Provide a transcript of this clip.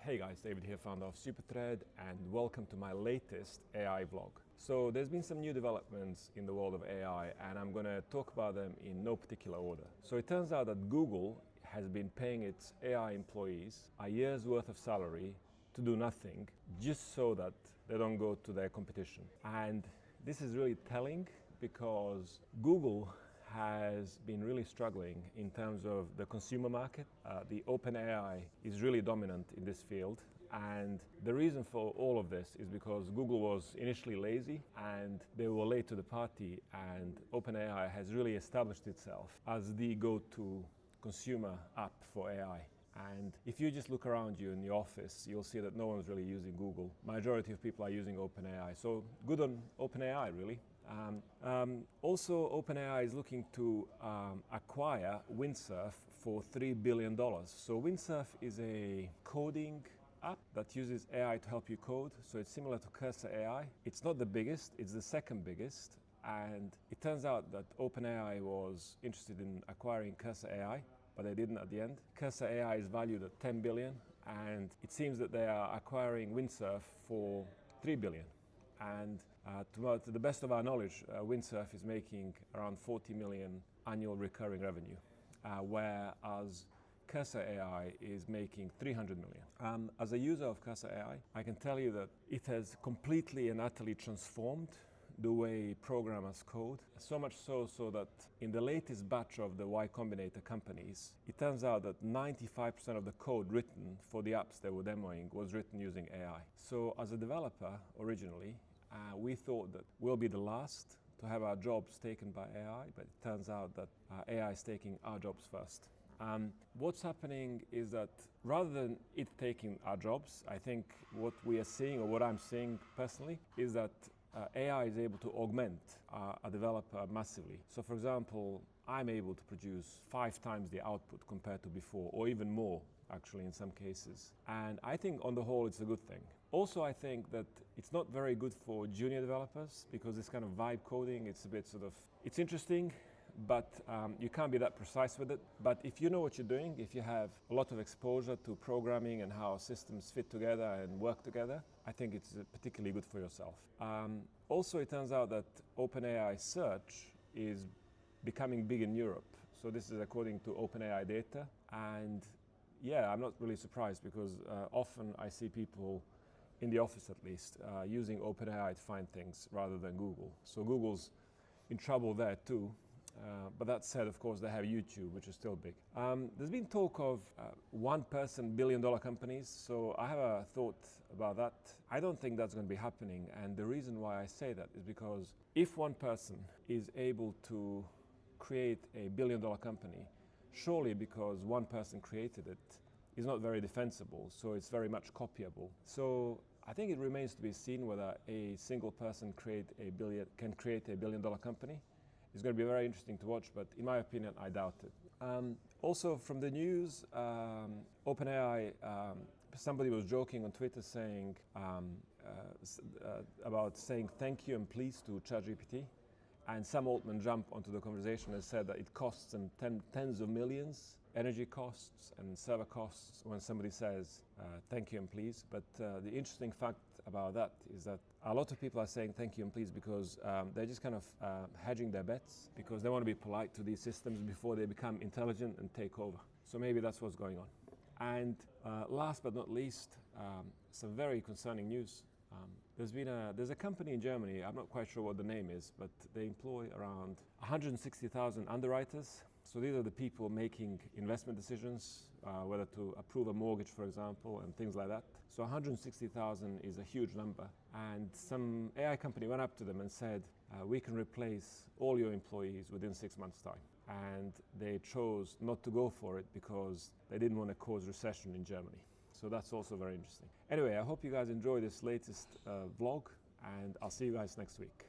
Hey guys, David here, founder of Superthread, and welcome to my latest AI vlog. So there's been some new developments in the world of AI, and I'm going to talk about them in no particular order. So it turns out that Google has been paying its AI employees a year's worth of salary to do nothing, just so that they don't go to their competition. And this is really telling because Google has been really struggling in terms of the consumer market. The OpenAI is really dominant in this field, and the reason for all of this is because Google was initially lazy and they were late to the party, and OpenAI has really established itself as the go-to consumer app for AI. And if you just look around you in the office, you'll see that no one's really using Google. Majority of people are using OpenAI, so good on OpenAI really. Also, OpenAI is looking to acquire Windsurf for $3 billion. So Windsurf is a coding app that uses AI to help you code. So it's similar to Cursor AI. It's not the biggest, it's the second biggest. And it turns out that OpenAI was interested in acquiring Cursor AI, but they didn't at the end. Cursor AI is valued at 10 billion, and it seems that they are acquiring Windsurf for 3 billion. And to the best of our knowledge, Windsurf is making around 40 million annual recurring revenue, whereas Cursor AI is making 300 million. As a user of Cursor AI, I can tell you that it has completely and utterly transformed the way programmers code, so much so that in the latest batch of the Y Combinator companies, it turns out that 95% of the code written for the apps they were demoing was written using AI. So as a developer originally, we thought that we'll be the last to have our jobs taken by AI, but it turns out that AI is taking our jobs first. What's happening is that rather than it taking our jobs, I think what we are seeing, or what I'm seeing personally, is that AI is able to augment a developer massively. So for example, I'm able to produce 5 times the output compared to before, or even more actually in some cases. And I think on the whole it's a good thing. Also, I think that it's not very good for junior developers because this kind of vibe coding, it's a bit it's interesting, but you can't be that precise with it. But if you know what you're doing, if you have a lot of exposure to programming and how systems fit together and work together, I think it's particularly good for yourself. Also, it turns out that OpenAI search is becoming big in Europe. So this is according to OpenAI data. And yeah, I'm not really surprised because often I see people in the office at least using OpenAI to find things rather than Google. So Google's in trouble there too. But that said, of course, they have YouTube, which is still big. There's been talk of one-person billion-dollar companies, so I have a thought about that. I don't think that's going to be happening, and the reason why I say that is because if one person is able to create a billion-dollar company, surely because one person created it, is not very defensible, so it's very much copyable. So I think it remains to be seen whether a single person can create a billion-dollar company. It's going to be very interesting to watch, but in my opinion, I doubt it. Also from the news, OpenAI, somebody was joking on Twitter saying, about saying thank you and please to ChatGPT. And Sam Altman jumped onto the conversation and said that it costs them tens of millions, energy costs and server costs when somebody says thank you and please. But the interesting fact about that is that a lot of people are saying thank you and please because they're just kind of hedging their bets because they want to be polite to these systems before they become intelligent and take over. So maybe that's what's going on. And last but not least, some very concerning news. There's a company in Germany, I'm not quite sure what the name is, but they employ around 160,000 underwriters. So these are the people making investment decisions, whether to approve a mortgage, for example, and things like that. So 160,000 is a huge number. And some AI company went up to them and said, we can replace all your employees within 6 months' time. And they chose not to go for it because they didn't want to cause recession in Germany. So that's also very interesting. Anyway, I hope you guys enjoy this latest vlog, and I'll see you guys next week.